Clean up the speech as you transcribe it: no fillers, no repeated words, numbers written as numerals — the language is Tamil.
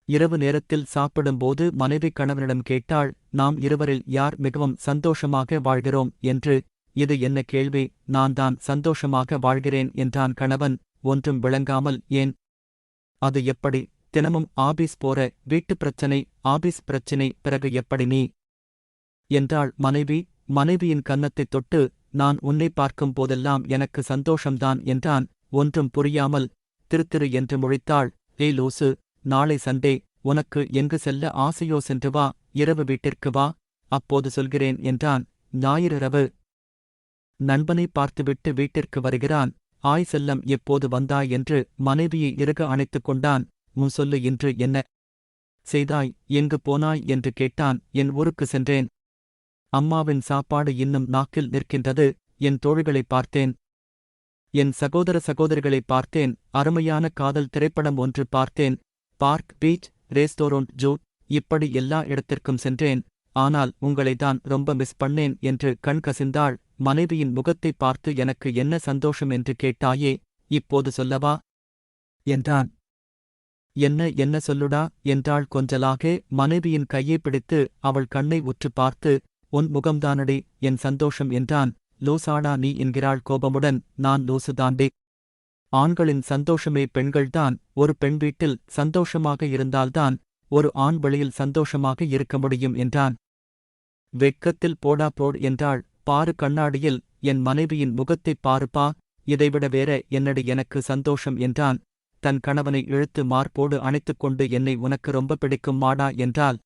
இரவு நேரத்தில் சாப்பிடும்போது மனைவி கணவனிடம் கேட்டாள், நாம் இருவரில் யார் மிகவும் சந்தோஷமாக வாழ்கிறோம் என்று. இது என்ன கேள்வி, நான் தான் சந்தோஷமாக வாழ்கிறேன் என்றான் கணவன், ஒன்றும் விளங்காமல். ஏன்? அது எப்படி? தினமும் ஆபீஸ் போற, வீட்டுப் பிரச்சனை, ஆபீஸ் பிரச்சினை, பிறகு எப்படி நீ? என்றாள் மனைவி. மனைவியின் கன்னத்தைத் தொட்டு, நான் உன்னை பார்க்கும் போதெல்லாம் எனக்கு சந்தோஷம்தான் என்றான். ஒன்றும் புரியாமல் திரு என்று முழித்தாள். ஏய் லூசு, நாளை சண்டே, உனக்கு எங்கு செல்ல ஆசையோ சென்று வா, இரவு வீட்டிற்கு வா, அப்போது சொல்கிறேன் என்றான். ஞாயிறிரவு நண்பனை பார்த்துவிட்டு வீட்டிற்கு வருகிறான். ஆய் செல்லம், எப்போது வந்தாய் என்று மனைவியை இறுக அணைத்துக் கொண்டான். சொல்லு, இன்று என்ன செய்தாய், எங்கு போனாய் என்று கேட்டான். என் ஊருக்கு சென்றேன். அம்மாவின் சாப்பாடு இன்னும் நாக்கில் நிற்கின்றது. என் தோழிகளைப் பார்த்தேன். என் சகோதர சகோதரிகளைப் பார்த்தேன். அருமையான காதல் திரைப்படம் ஒன்று பார்த்தேன். பார்க், பீச், ரேஸ்டோரண்ட், ஜூட், இப்படி எல்லா இடத்திற்கும் சென்றேன். ஆனால் உங்களைதான் ரொம்ப மிஸ் பண்ணேன் என்று கண் கசிந்தாள். மனைவியின் முகத்தைப் பார்த்து எனக்கு என்ன சந்தோஷம் என்று கேட்டாயே, இப்போது சொல்லவா என்றான். என்ன சொல்லுடா என்றாள் கொஞ்சலாக. மனைவியின் கையை பிடித்து அவள் கண்ணை உற்று பார்த்து, உன் முகம்தானடி என் சந்தோஷம் என்றான். லூசாடா நீ என்கிறாள் கோபமுடன். நான் லூசுதாண்டே. ஆண்களின் சந்தோஷமே பெண்கள்தான். ஒரு பெண் வீட்டில் சந்தோஷமாக இருந்தால்தான் ஒரு ஆண் வெளியில் சந்தோஷமாக இருக்க முடியும் என்றான். வெட்கத்தில் போடா போட் என்றாள். பாரு கண்ணாடியில் என் மனைவியின் முகத்தைப் பாருப்பா, இதைவிட வேற என்னடி எனக்கு சந்தோஷம் என்றான். தன் கணவனை இழுத்து மார்போடு அணைத்துக்கொண்டு, என்னை உனக்கு ரொம்ப பிடிக்கும் மாடா என்றாள்.